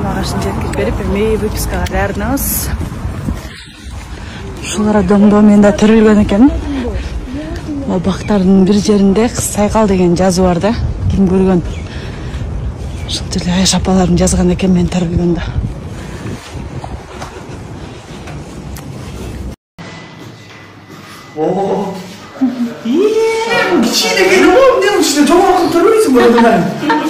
ағашын жеткізіп беріп, эми выпискаға даярданабыз. Ушулар домдомында төрөлгөн экен. Бактардын бир жеринде Сайкал деген жазуу бар да. Ким көргөн? Ушул жерде Айш апаларым жазган экен мен төрөлгөндө. Кичине келе го, эмне ушундай жоңоркун төрөйсүң бу адамдар?